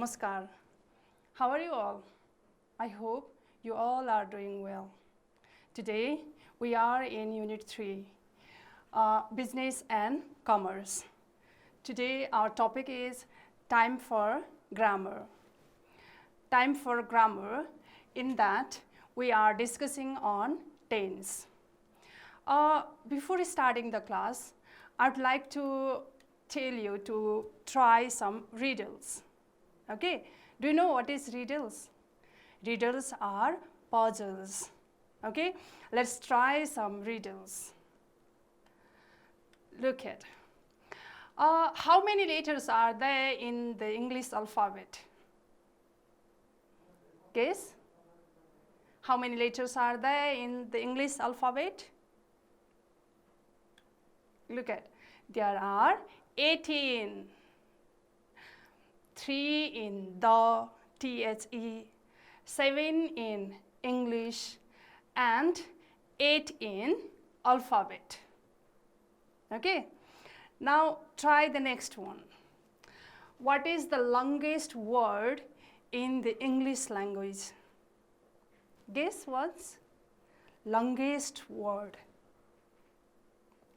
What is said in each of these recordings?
Namaskar. How are you all? I hope you all are doing well. Today we are in Unit 3, Business and Commerce. Today our topic is Time for Grammar. Time for Grammar, in that we are discussing on tense. Before starting the class, I'd like to tell you to try some riddles. Okay, do you know what is riddles? Riddles are puzzles. Okay, let's try some riddles. Look at how many letters are there in the English alphabet? Guess? How many letters are there in the English alphabet? Look at, there are 18. 3 in the, THE, 7 in English, and 8 in alphabet. Okay, now try the next one. What is the longest word in the English language? Guess what's longest word?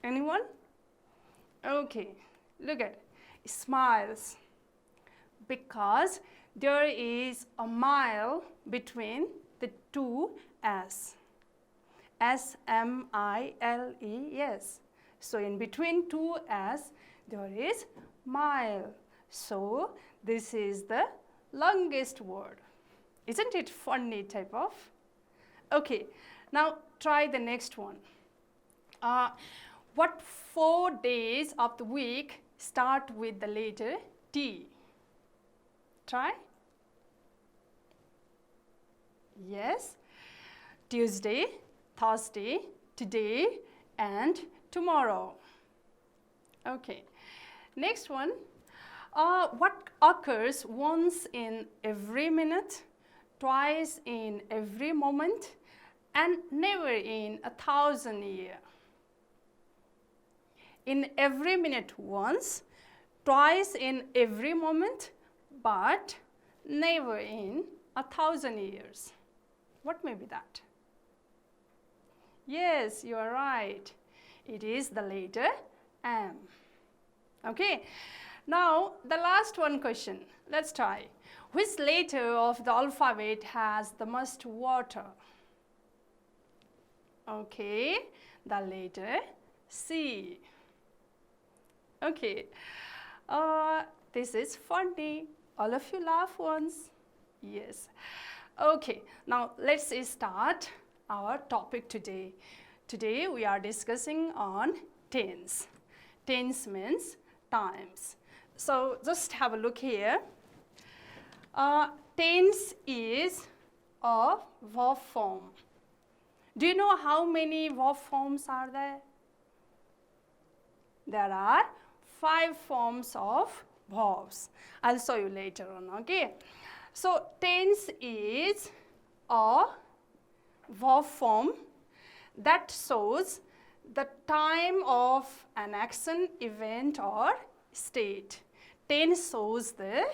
Anyone? Okay, look at smiles. Because there is a mile between the two S. S-M-I-L-E, yes. So in between two S, there is mile. So this is the longest word. Isn't it funny type of? Okay, now try the next one. What 4 days of the week start with the letter T? Try. Yes. Tuesday, Thursday, today, and tomorrow. Okay. Next one. What occurs once in every minute, twice in every moment, and never in 1,000 years? In every minute once, twice in every moment, but never in 1,000 years. What may be that? Yes, you are right. It is the letter M. Okay. Now, the last one question. Let's try. Which letter of the alphabet has the most water? Okay, the letter C. Okay. This is funny. All of you laugh once? Yes. Okay, now let's start our topic today. Today we are discussing on tense. Tense means times. So just have a look here. Tense is a verb form. Do you know how many verb forms are there? There are 5 forms of verbs. I'll show you later on, okay? So, tense is a verb form that shows the time of an action, event, or state. Tense shows the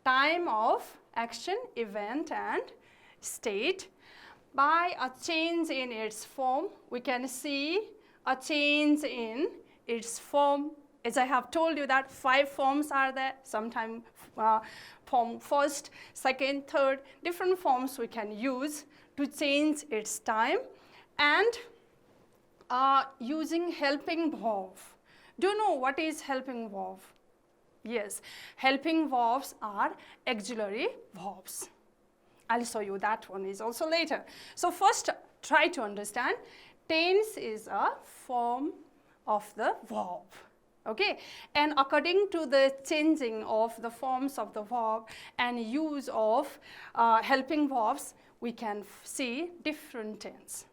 time of action, event, and state. By a change in its form, we can see a change in its form. As I have told you that 5 forms are there, sometimes form first, second, third, different forms we can use to change its time, and using helping verb. Do you know what is helping verb? Yes, helping verbs are auxiliary verbs. I'll show you that one is also later. So first try to understand tense is a form of the verb. Okay, and according to the changing of the forms of the verb and use of helping verbs, we can see different tense.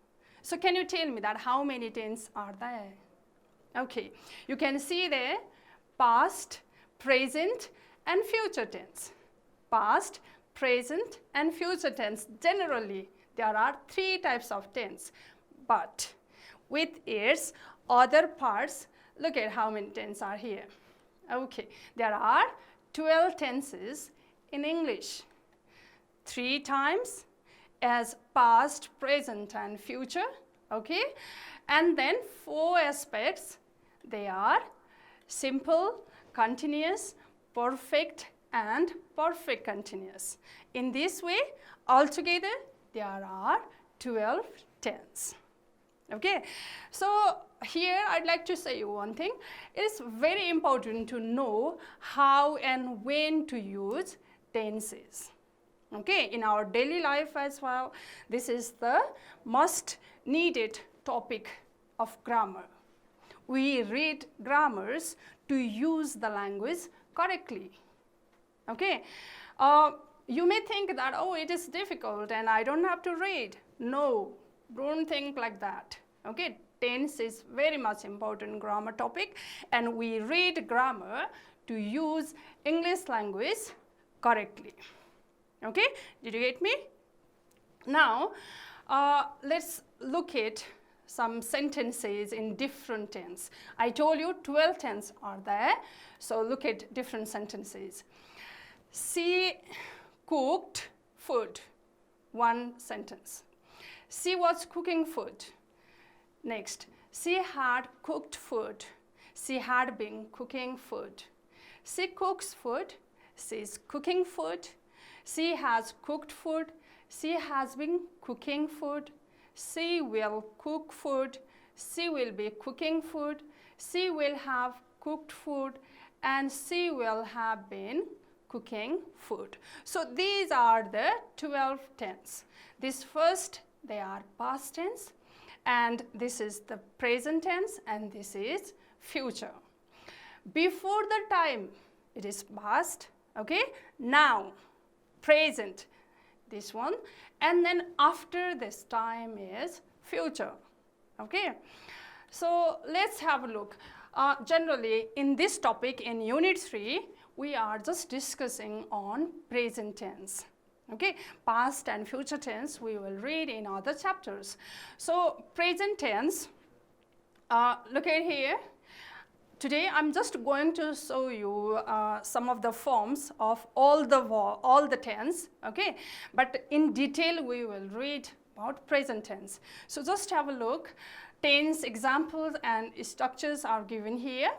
So can you tell me that how many tense are there? Okay, you can see there past, present, and future tense. Past, present, and future tense. Generally, there are 3 types of tense, but with its other parts, look at how many tenses are here. Okay, there are 12 tenses in English. 3 times as past, present and future, okay? And then 4 aspects, they are simple, continuous, perfect and perfect continuous. In this way, altogether there are 12 tense. Okay, so here I'd like to say you one thing. It is very important to know how and when to use tenses. Okay, in our daily life as well, this is the most needed topic of grammar. We read grammars to use the language correctly. Okay, you may think that, oh, it is difficult and I don't have to read. No, don't think like that. Okay, tense is very much important grammar topic, and we read grammar to use English language correctly. Okay, did you get me? Now, let's look at some sentences in different tense. I told you 12 tense are there, so look at different sentences. She cooked food, one sentence. She was cooking food. Next, she had cooked food. She had been cooking food. She cooks food. She is cooking food. She has cooked food. She has been cooking food. She will cook food. She will be cooking food. She will have cooked food. And she will have been cooking food. So these are the 12 tense. This first, they are past tense, and this is the present tense, and this is future. Before the time, it is past, okay? Now, present, this one, and then after this time is future, okay? So let's have a look. Generally, in this topic, in Unit 3, we are just discussing on present tense. Okay, past and future tense we will read in other chapters. So present tense, look at here. Today I'm just going to show you some of the forms of all the tense. Okay, but in detail we will read about present tense. So just have a look. Tense examples and structures are given here.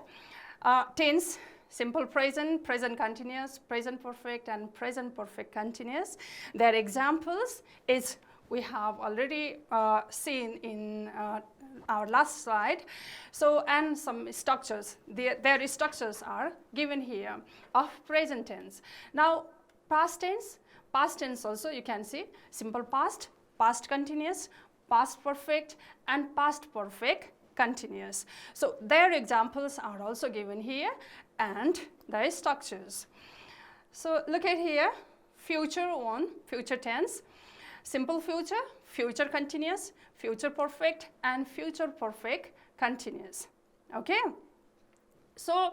Tense: simple present, present continuous, present perfect and present perfect continuous. Their examples is we have already seen in our last slide. So, and some structures, their structures are given here of present tense. Now, past tense also you can see simple past, past continuous, past perfect and past perfect continuous. So their examples are also given here and their structures. So look at here, future one, future tense, simple future, future continuous, future perfect and future perfect continuous. Okay, so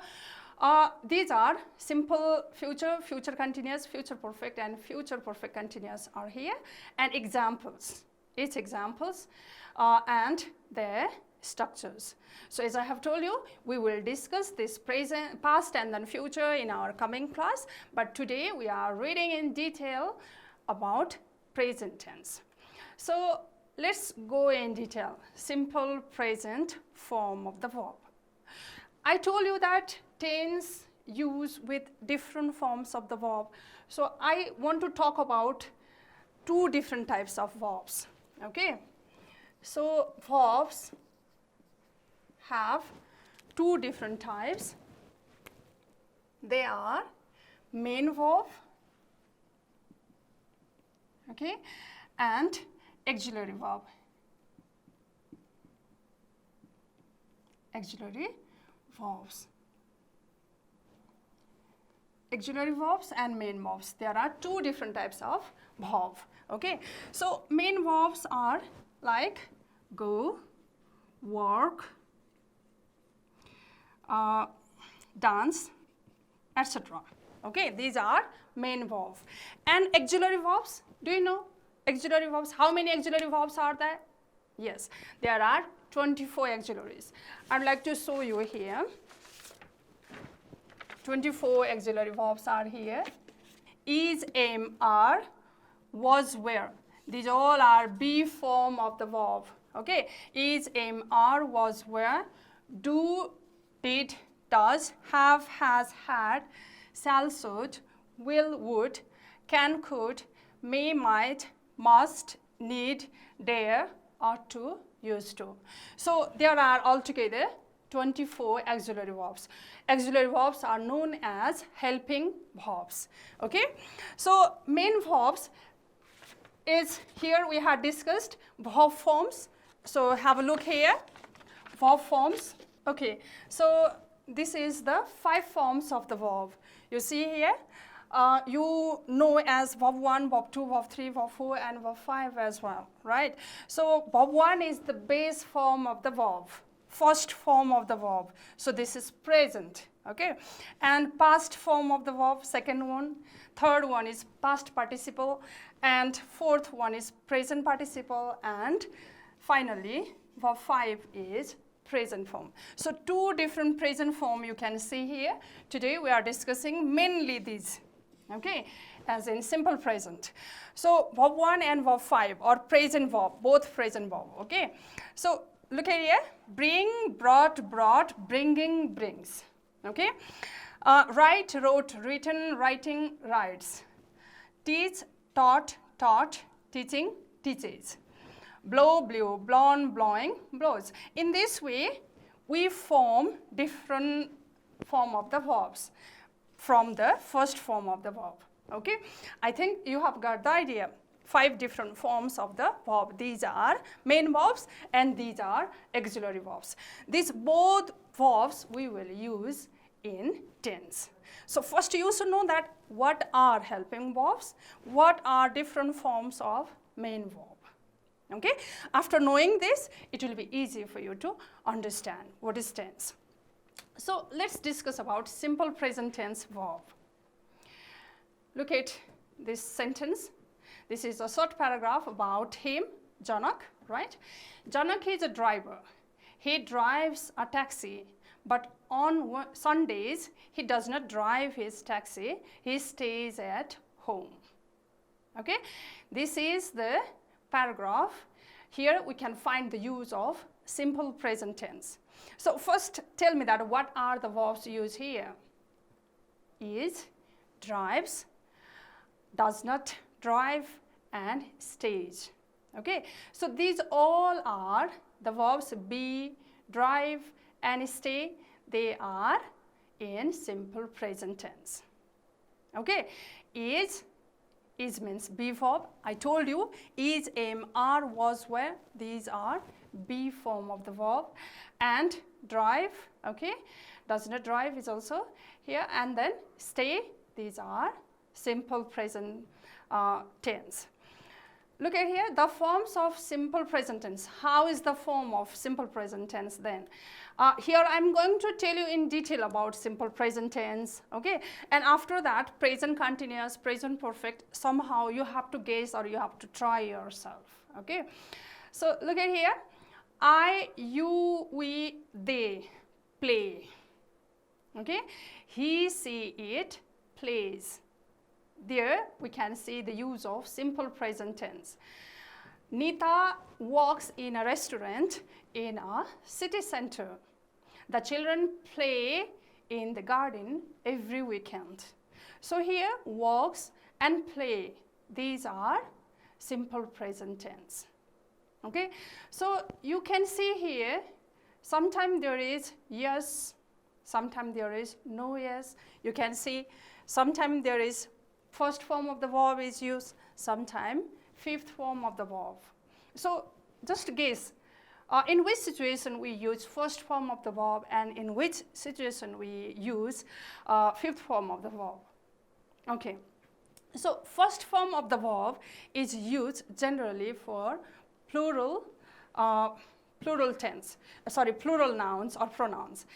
these are simple future, future continuous, future perfect and future perfect continuous are here, and examples, its examples and their structures. So as I have told you, we will discuss this present, past and then future in our coming class, but today we are reading in detail about present tense. So let's go in detail. Simple present form of the verb. I told you that tense use with different forms of the verb. So I want to talk about 2 different types of verbs. Okay, so verbs have 2 different types. They are main verb, okay, and auxiliary verb. Auxiliary verbs. Auxiliary verbs and main verbs. There are 2 different types of verb. Okay, so main verbs are like go, work, dance, etc. Okay, these are main verbs. And auxiliary verbs, do you know auxiliary verbs? How many auxiliary verbs are there? Yes, there are 24 auxiliaries. I'd like to show you here. 24 auxiliary verbs are here. is, am, are, was, were. These all are be form of the verb. Okay, is, am, are, was, were, do, did, does, have, has, had, shall, should, will, would, can, could, may, might, must, need, dare, ought to, used to. So there are altogether 24 auxiliary verbs. Auxiliary verbs are known as helping verbs. Okay, so main verbs is here we have discussed verb forms. So have a look here, verb forms. Okay, so this is the 5 forms of the verb. You see here, you know as verb 1, verb 2, verb 3, verb 4 and verb 5 as well, right? So verb 1 is the base form of the verb, first form of the verb. So this is present, okay? And past form of the verb, second one. Third one is past participle, and fourth one is present participle, and finally verb 5 is present form. So 2 different present form you can see here. Today we are discussing mainly these, okay, as in simple present. So verb 1 and verb 5 are present verb, both present verb, okay. So look at here, bring, brought, brought, bringing, brings, okay. Write, wrote, written, writing, writes. Teach, taught, taught, teaching, teaches. Blow, blew, blown, blowing, blows. In this way, we form different form of the verbs from the first form of the verb, okay. I think you have got the idea. 5 different forms of the verb. These are main verbs and these are auxiliary verbs. These both verbs we will use in tense. So first you should know that what are helping verbs, what are different forms of main verb. Okay? After knowing this, it will be easy for you to understand what is tense. So let's discuss about simple present tense verb. Look at this sentence. This is a short paragraph about him, Janak, right? Janak is a driver. He drives a taxi, but on Sundays, he does not drive his taxi. He stays at home. Okay? This is the paragraph. Here we can find the use of simple present tense. So first tell me that what are the verbs used here? Is, drives, does not drive, and stays. Okay, so these all are the verbs be, drive, and stay. They are in simple present tense. Okay, is means be verb. I told you is, am, are, was, were. These are be form of the verb. And drive, okay, does not drive is also here. And then stay, these are simple present tense. Look at here, the forms of simple present tense. How is the form of simple present tense then? Here I am going to tell you in detail about simple present tense, okay? And after that, present continuous, present perfect, somehow you have to guess or you have to try yourself, okay? So look at here, I, you, we, they play, okay? He, she, it plays. There we can see the use of simple present tense. Nita walks in a restaurant in a city center. The children play in the garden every weekend. So here walks and play, these are simple present tense. Okay, so you can see here sometimes there is yes, sometimes there is no yes. You can see sometimes there is first form of the verb is used, sometimes fifth form of the verb. So just guess in which situation we use first form of the verb and in which situation we use fifth form of the verb. Okay, so first form of the verb is used generally for plural tense, plural nouns or pronouns.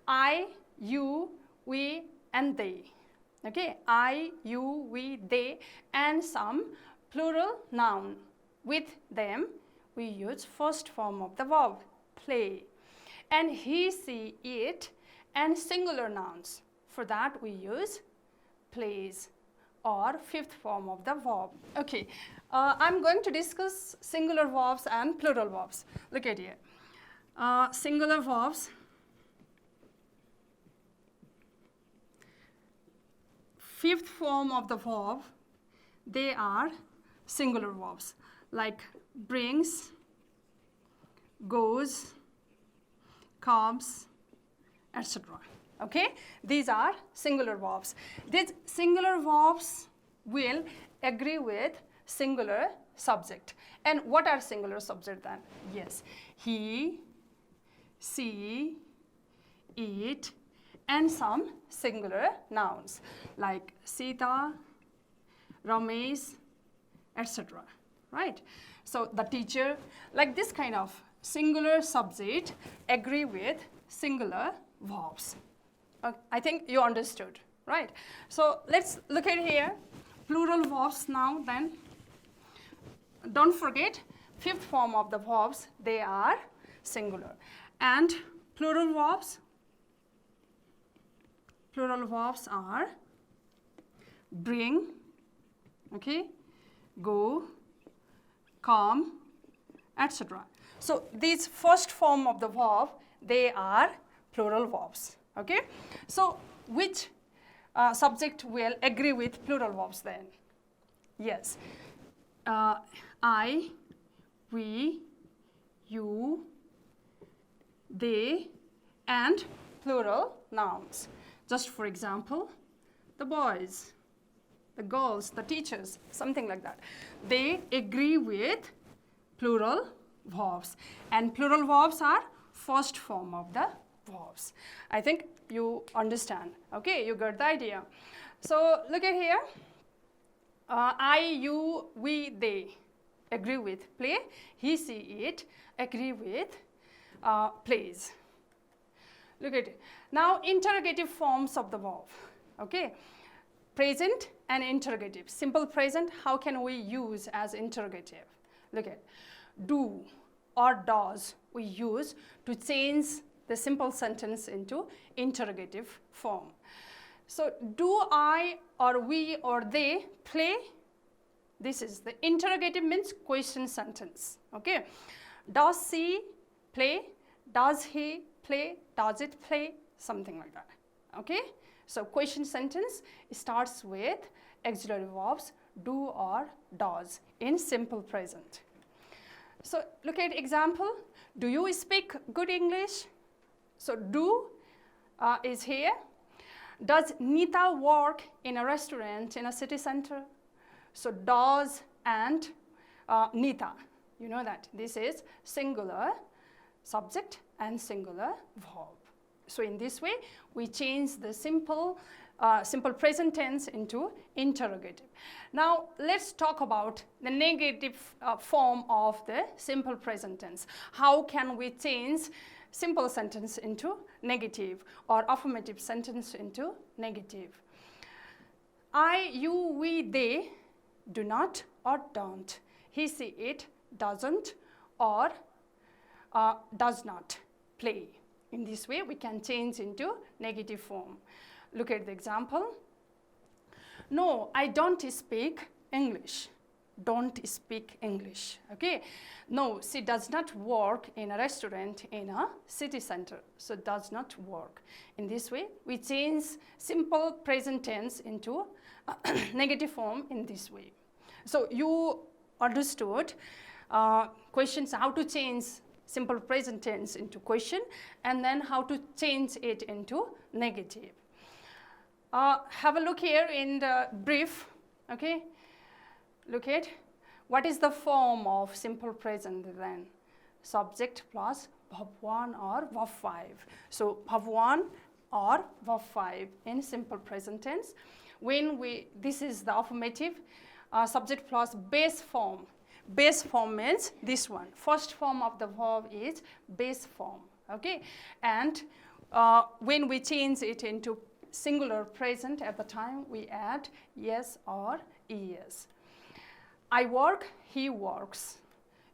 I, you, we, and they. Okay, I, you, we, they, and some plural noun. With them, we use first form of the verb, play. And he, she, it, and singular nouns. For that, we use plays or fifth form of the verb. Okay, I'm going to discuss singular verbs and plural verbs. Look at here. Singular verbs, fifth form of the verb, they are singular verbs like brings, goes, comes, etc. Okay, these are singular verbs. These singular verbs will agree with singular subject. And what are singular subject then? Yes, he, she, it, and some singular nouns like Sita, Ramesh, etc. Right? So the teacher, like this kind of singular subject agree with singular verbs. I think you understood, right? So let's look at here, plural verbs now then. Don't forget, fifth form of the verbs, they are singular. And plural verbs are bring, okay, go, come, etc. So these first form of the verb, they are plural verbs, okay? So which subject will agree with plural verbs then? Yes, I, we, you, they, and plural nouns. Just for example, the boys, the girls, the teachers, something like that. They agree with plural verbs. And plural verbs are first form of the verbs. I think you understand. Okay, you got the idea. So look at here. I, you, we, they agree with play. He, she, it agree with plays. Look at it. Now, interrogative forms of the verb. Okay, present and interrogative. Simple present, how can we use as interrogative? Look at do or does we use to change the simple sentence into interrogative form. So, do I or we or they play? This is the interrogative, means question sentence. Okay, does she play? Does he play? Does it play? Something like that. Okay, so question sentence starts with auxiliary verbs do or does in simple present. So look at example. Do you speak good English? So do is here. Does Nita work in a restaurant in a city center? So does and Nita, you know that this is singular subject and singular verb. So in this way, we change the simple present tense into interrogative. Now let's talk about the negative form of the simple present tense. How can we change simple sentence into negative or affirmative sentence into negative? I, you, we, they do not or don't. He, she, it doesn't or does not play. In this way, we can change into negative form. Look at the example. No, I don't speak English. Don't speak English. Okay. No, she does not work in a restaurant in a city center. So does not work. In this way, we change simple present tense into negative form in this way. So you understood questions, how to change simple present tense into question, and then how to change it into negative. Have a look here in the brief. Okay, look at what is the form of simple present then? Subject plus verb 1 or verb 5. So verb 1 or verb 5 in simple present tense. When this is the affirmative, subject plus base form. Base form means this one. First form of the verb is base form. Okay, and when we change it into singular present, at the time we add yes or es. I work, he works.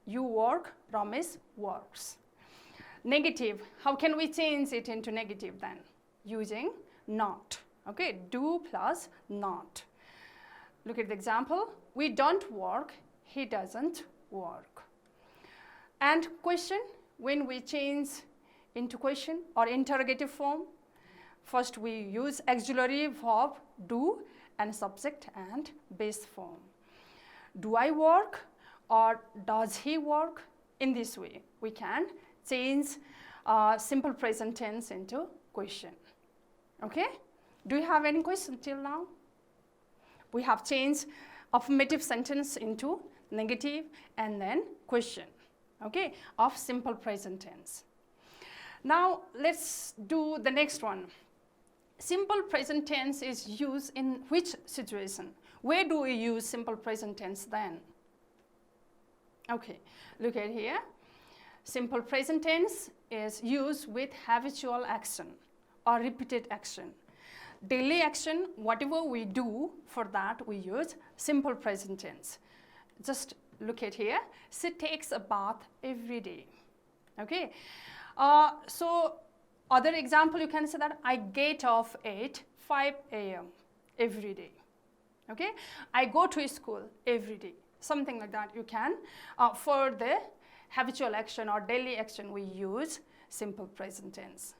You work, Ramesh works. Negative, how can we change it into negative then? Using not. Okay, do plus not. Look at the example. We don't work, he doesn't work. And question, when we change into question or interrogative form, first we use auxiliary verb do and subject and base form. Do I work or does he work? In this way, we can change simple present tense into question. Okay? Do you have any question till now? We have changed affirmative sentence into negative and then question, okay, of simple present tense. Now, let's do the next one. Simple present tense is used in which situation? Where do we use simple present tense then? Okay, look at here. Simple present tense is used with habitual action or repeated action. Daily action, whatever we do, for that we use simple present tense. Just look at here. She takes a bath every day. Okay. So other example, you can say that I get off at 5 a.m. every day. Okay. I go to school every day. Something like that you can. For the habitual action or daily action, we use simple present tense.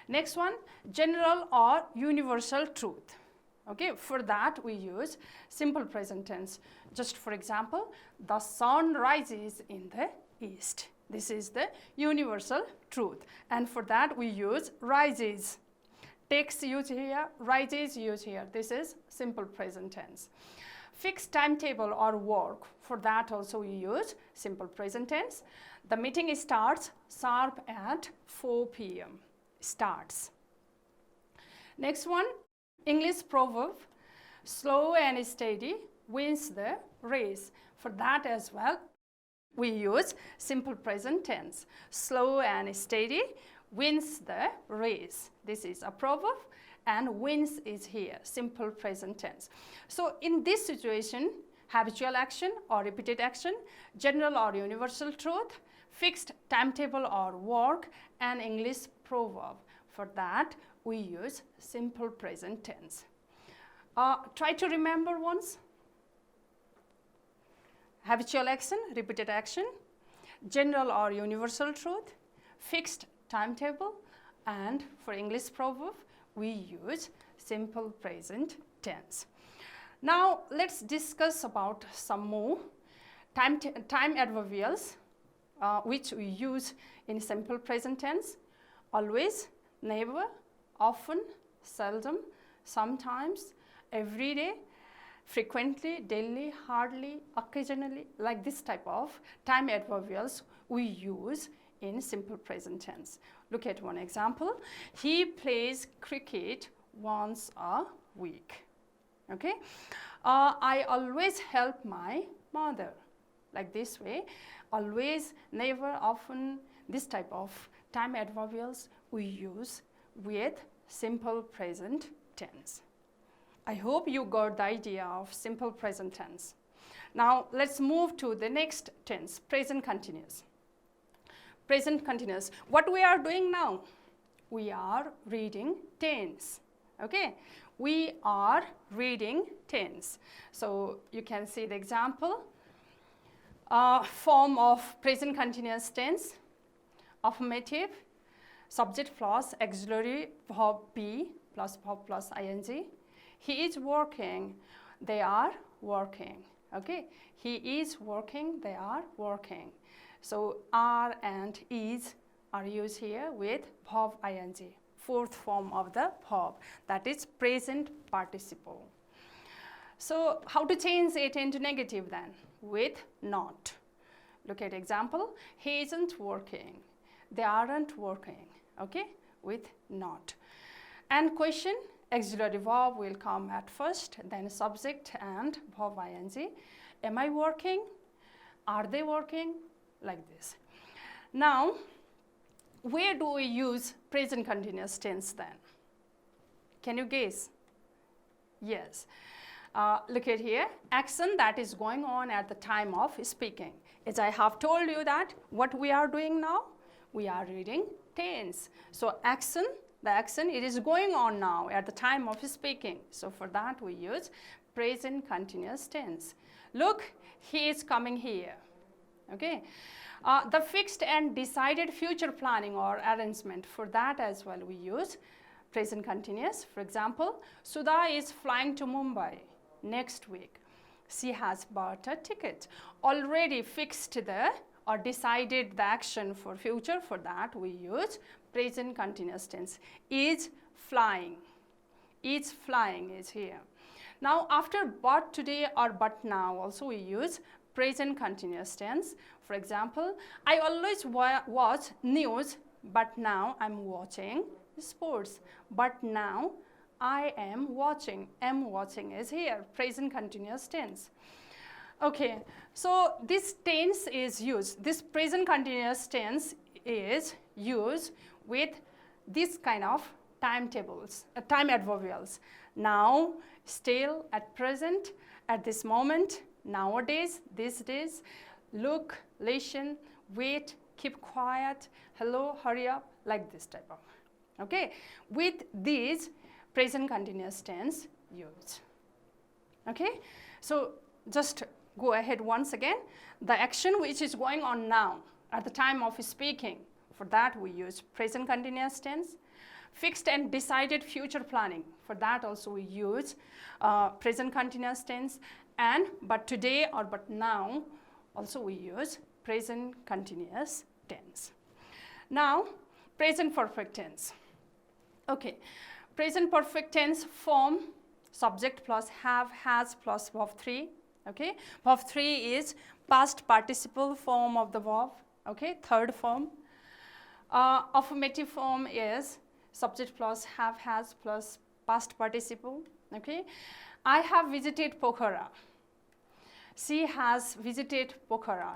Next one, general or universal truth. Okay, for that we use simple present tense. Just for example, the sun rises in the east. This is the universal truth. And for that we use rises. Takes used here, rises used here. This is simple present tense. Fixed timetable or work. For that also we use simple present tense. The meeting starts sharp at 4 p.m. Starts. Next one, English proverb, slow and steady wins the race. For that as well, we use simple present tense. Slow and steady wins the race. This is a proverb and wins is here, simple present tense. So in this situation, habitual action or repeated action, general or universal truth, fixed timetable or work, and English proverb. For that, we use simple present tense. Try to remember once. Habitual action, repeated action, general or universal truth, fixed timetable, and for English proverb, we use simple present tense. Now, let's discuss about some more time adverbials which we use in simple present tense. Always, never, often, seldom, sometimes, every day, frequently, daily, hardly, occasionally, like this type of time adverbials we use in simple present tense. Look at one example. He plays cricket once a week. Okay. I always help my mother. Like this way, always, never, often, this type of time adverbials we use with simple present tense. I hope you got the idea of simple present tense. Now let's move to the next tense, present continuous. Present continuous. What we are doing now? We are reading tense. Okay, we are reading tense. So you can see the example. Form of present continuous tense, affirmative, subject plus auxiliary verb be plus verb plus ing. He is working, they are working. Okay, he is working, they are working. So are and is are used here with verb ing, fourth form of the verb, that is present participle. So how to change it into negative then? With not. Look at example. He isn't working, they aren't working. Okay, with not. And question, auxiliary verb will come at first, then subject and verb ing. Am I working? Are they working? Like this. Now, where do we use present continuous tense then? Can you guess? Yes. Look at here, action that is going on at the time of speaking. As I have told you that what we are doing now, we are reading tense. So action, the action, it is going on now at the time of speaking. So for that we use present continuous tense. Look, he is coming here. Okay. The fixed and decided future planning or arrangement, for that as well we use present continuous. For example, Sudha is flying to Mumbai next week. She has bought a ticket. Already fixed the or decided the action for future, for that we use present continuous tense. Is flying. Is flying is here. Now after but today or but now also we use present continuous tense. For example, I always watch news, but now I'm watching sports. But now I am watching. Am watching is here, present continuous tense. Okay, so this tense is used, this present continuous tense is used with this kind of timetables, time adverbials. Now, still, at present, at this moment, nowadays, these days, look, listen, wait, keep quiet, hello, hurry up, like this type of. Okay, with these present continuous tense used. Okay, so just go ahead once again. The action which is going on now at the time of speaking, for that we use present continuous tense. Fixed and decided future planning, for that also we use present continuous tense. And but today or but now also we use present continuous tense. Now present perfect tense. Okay, present perfect tense form subject plus have, has plus verb 3. Okay, verb 3 is past participle form of the verb. Okay, third form. Affirmative form is subject plus have, has plus past participle. Okay, I have visited Pokhara. She has visited Pokhara.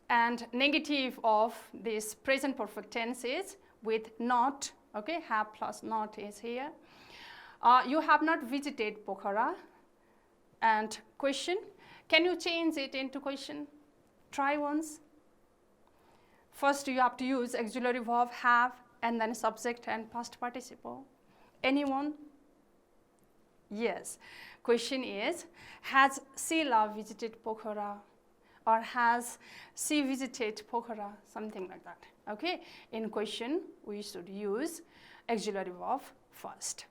And negative of this present perfect tense is with not. Okay, have plus not is here. You have not visited Pokhara. And question, can you change it into question? Try once. First you have to use auxiliary verb have and then subject and past participle. Anyone? Yes. Question is, has Sheila visited Pokhara? Or has she visited Pokhara? Something like that. Okay. In question, we should use auxiliary verb first.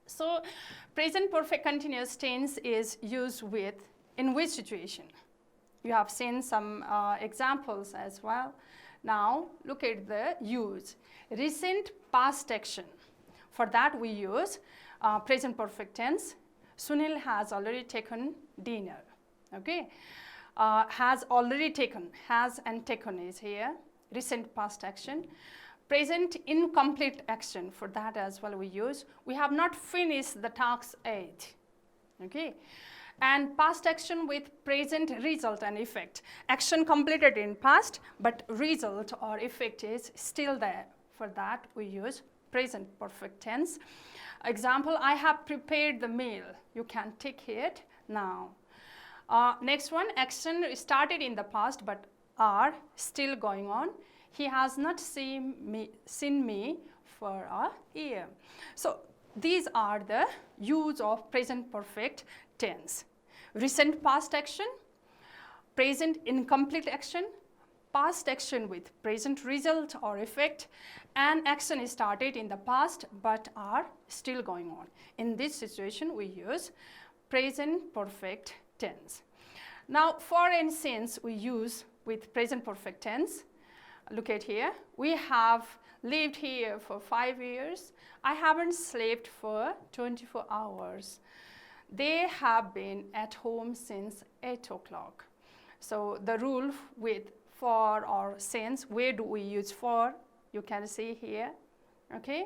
So, present perfect continuous tense is used with in which situation? You have seen some examples as well. Now, look at the use. Recent past action. For that, we use present perfect tense. Sunil has already taken dinner. Okay. Has already taken. Has and taken is here. Recent past action. Present incomplete action, for that as well we use. We have not finished the task yet. Okay. And past action with present result and effect. Action completed in past, but result or effect is still there. For that we use present perfect tense. Example, I have prepared the meal. You can take it now. Next one, action started in the past but are still going on. He has not seen me for a year. So these are the use of present perfect tense. Recent past action, present incomplete action, past action with present result or effect, and action is started in the past but are still going on. In this situation, we use present perfect tense. Now, for instance, we use with present perfect tense. Look at here. We have lived here for 5 years. I haven't slept for 24 hours. They have been at home since 8 o'clock. So the rule with for or since, where do we use for? You can see here. Okay.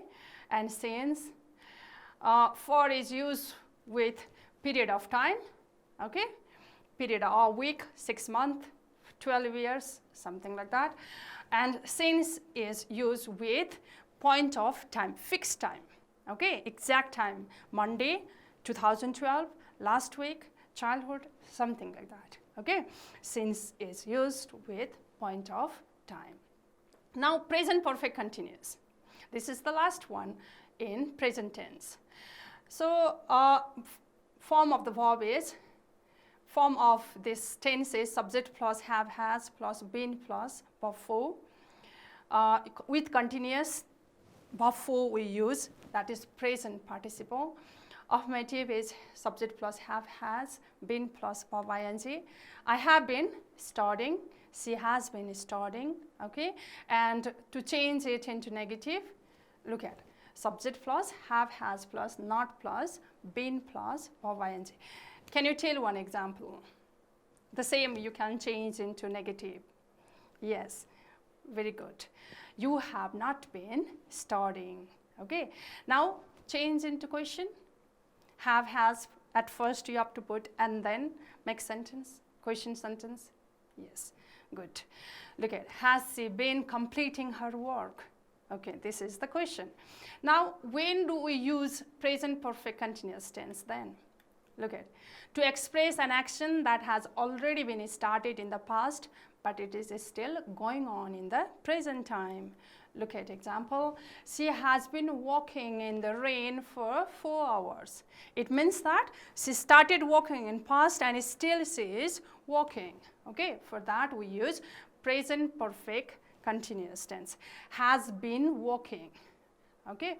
And since, for is used with period of time. Okay. Period of week, 6 months, 12 years, something like that. And since is used with point of time, fixed time. Okay, exact time, Monday, 2012, last week, childhood, something like that. Okay, since is used with point of time. Now, present perfect continuous. This is the last one in present tense. So, form of the verb is, form of this tense is subject plus have, has plus been plus verb 4. With continuous verb 4 we use, that is present participle. Affirmative is subject plus have, has, been plus verb ing. I have been studying, she has been studying, okay? And to change it into negative, look at subject plus have, has plus not plus been plus verb ing. Can you tell one example? The same you can change into negative. Yes, very good. You have not been studying, okay? Now change into question. Have, has, at first you have to put and then make sentence, question sentence. Yes, good. Look at, has she been completing her work? Okay, this is the question. Now, when do we use present perfect continuous tense then? Look at, to express an action that has already been started in the past, but it is still going on in the present time. Look at example, she has been walking in the rain for 4 hours. It means that she started walking in past and still she is walking. Okay, for that we use present perfect continuous tense. Has been walking. Okay,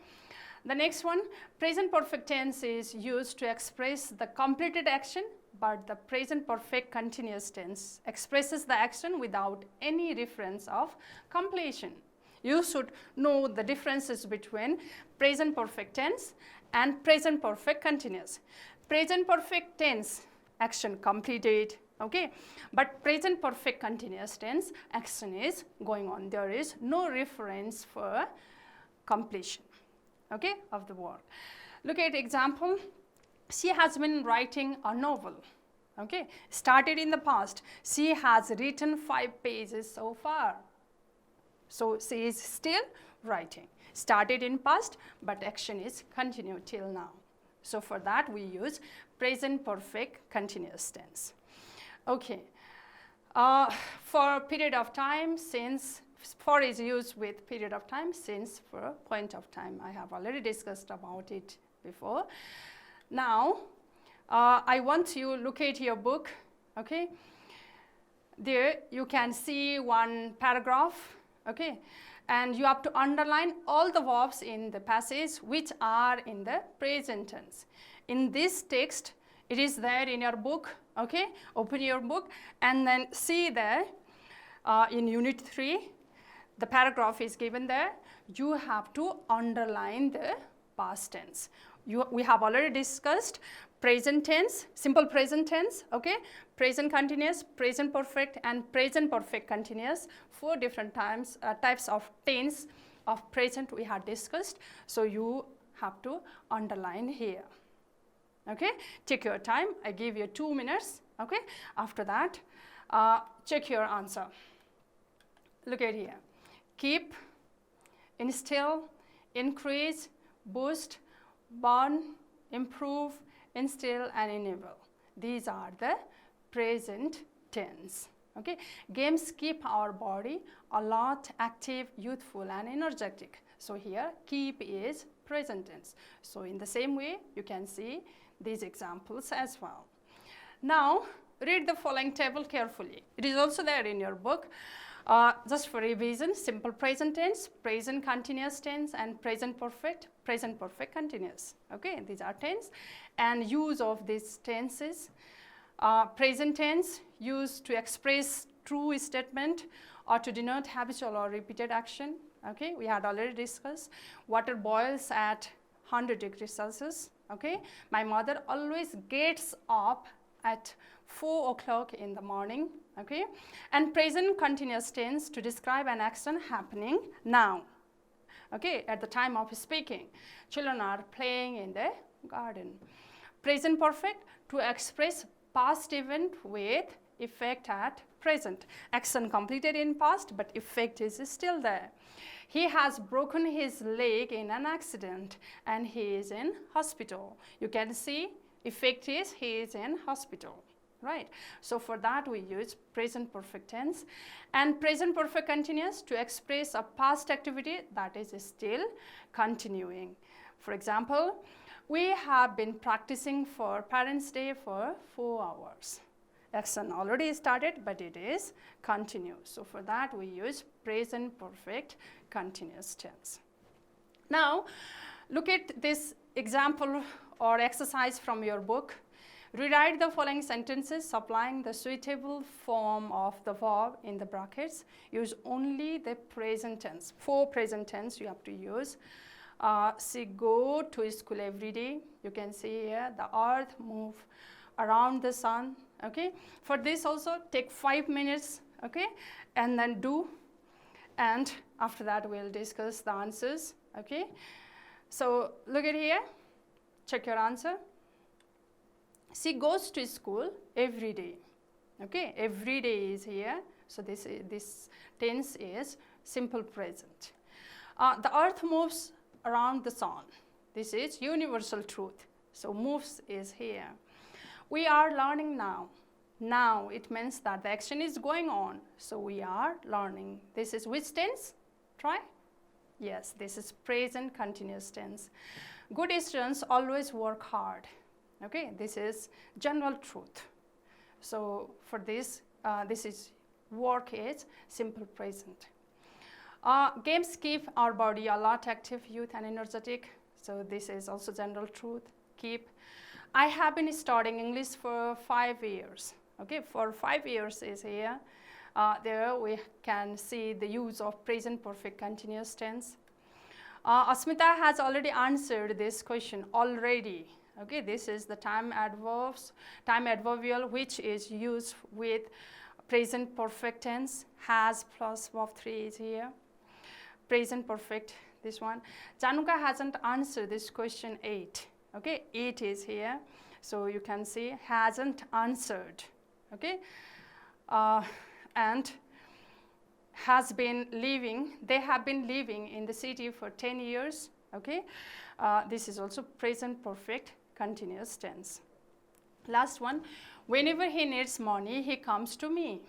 the next one, present perfect tense is used to express the completed action, but the present perfect continuous tense expresses the action without any reference of completion. You should know the differences between present perfect tense and present perfect continuous. Present perfect tense, action completed, okay? But present perfect continuous tense, action is going on. There is no reference for completion, okay, of the word. Look at example, she has been writing a novel, okay? Started in the past. She has written 5 pages so far. So she is still writing. Started in past, but action is continued till now. So for that we use present perfect continuous tense. Okay. For period of time, since for is used with period of time, since for point of time. I have already discussed about it before. Now I want you look at your book. Okay. There you can see one paragraph. Okay, and you have to underline all the verbs in the passage which are in the present tense. In this text, it is there in your book. Okay, open your book and then see there in unit 3, the paragraph is given there. You have to underline the past tense. We have already discussed present tense, simple present tense, okay, present continuous, present perfect, and present perfect continuous. 4 different types of tense of present we have discussed. So you have to underline here. Okay, take your time. I give you 2 minutes. Okay, after that, check your answer. Look at here. Keep, instill, increase, boost, burn, improve, instill, and enable. These are the present tense. Okay, games keep our body alert, active, youthful, and energetic. So here, keep is present tense. So in the same way, you can see these examples as well. Now, read the following table carefully. It is also there in your book. Just for revision, simple present tense, present continuous tense, and present perfect continuous. Okay, these are tense. And use of these tenses. Present tense used to express true statement or to denote habitual or repeated action. Okay, we had already discussed. Water boils at 100 degrees Celsius. Okay, my mother always gets up at 4 o'clock in the morning. Okay, and present continuous tense to describe an action happening now. Okay, at the time of speaking. Children are playing in the garden. Present perfect to express past event with effect at present. Action completed in past, but effect is still there. He has broken his leg in an accident and he is in hospital. You can see effect is he is in hospital. Right. So for that we use present perfect tense and present perfect continuous to express a past activity that is still continuing. For example, We have been practicing for Parents' Day for 4 hours. Lesson already started, but it is continuous. So for that, we use present perfect continuous tense. Now, look at this example or exercise from your book. Rewrite the following sentences supplying the suitable form of the verb in the brackets. Use only the present tense. For present tense, you have to use. She go to school every day. You can see here the earth move around the sun. Okay. For this also take 5 minutes. Okay, and then do. And after that, we'll discuss the answers. Okay. So look at here. Check your answer. She goes to school every day. Okay, every day is here. So this tense is simple present. The earth moves around the sun. This is universal truth. So moves is here. We are learning now. Now it means that the action is going on. So we are learning. This is which tense? Try. Yes, this is present continuous tense. Good students always work hard. Okay, this is general truth. So for this, this is work is simple present. Games keep our body alert, active, youth, and energetic. So this is also general truth. Keep. I have been studying English for 5 years. Okay, for 5 years is here. There we can see the use of present perfect continuous tense. Asmita has already answered this question already. Okay, this is the time adverbial which is used with present perfect tense. Has plus verb 3 is here. Present perfect, this one. Januka hasn't answered this question 8. Okay, 8 is here. So you can see hasn't answered. Okay, and has been living, they have been living in the city for 10 years. Okay, this is also present perfect continuous tense. Last one, whenever he needs money, he comes to me.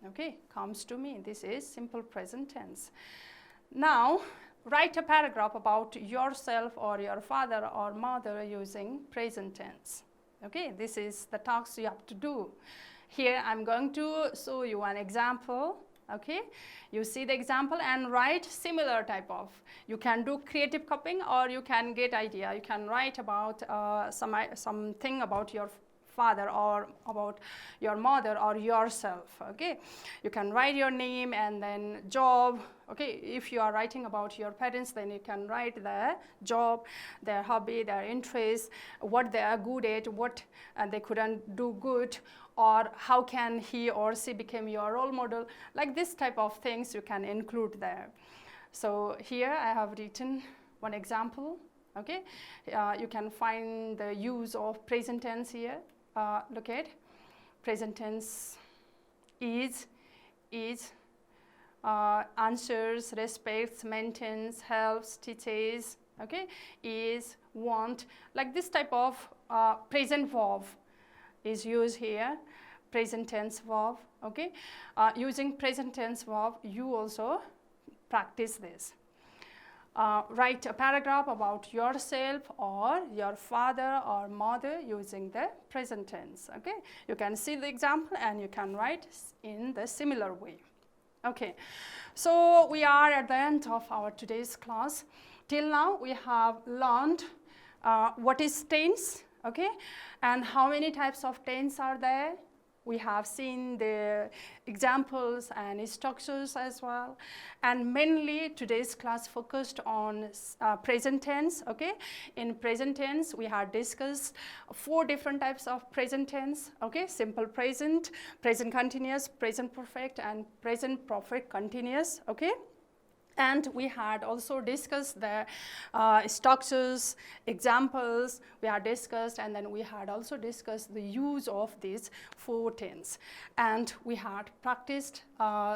Okay, comes to me. This is simple present tense. Now, write a paragraph about yourself or your father or mother using present tense. Okay, this is the task you have to do. Here, I'm going to show you an example. Okay, you see the example and write similar type of. You can do creative copying or you can get idea. You can write about something about your father or about your mother or yourself. Okay, you can write your name and then job. Okay, if you are writing about your parents, then you can write their job, their hobby, their interests, what they are good at, what they couldn't do good, or how can he or she become your role model. Like this type of things you can include there. So here I have written one example. Okay, you can find the use of present tense here. Look at present tense is, answers, respects, maintains, helps, teaches. Okay, is, want, like this type of present verb is used here, present tense verb. Okay, using present tense verb, you also practice this. Write a paragraph about yourself or your father or mother using the present tense. Okay, you can see the example and you can write in the similar way. Okay, so we are at the end of our today's class. Till now we have learned what is tense, okay, and how many types of tense are there. We have seen the examples and structures as well, and mainly today's class focused on present tense. Okay, in present tense we have discussed 4 different types of present tense. Okay, simple present, present continuous, present perfect, and present perfect continuous. Okay. And we had also discussed the structures, examples we had discussed, and then we had also discussed the use of these 4 tense. And we had practiced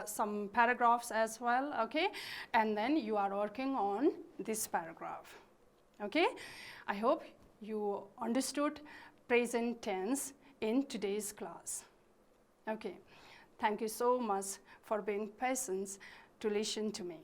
some paragraphs as well, okay? And then you are working on this paragraph, okay? I hope you understood present tense in today's class. Okay, thank you so much for being patient to listen to me.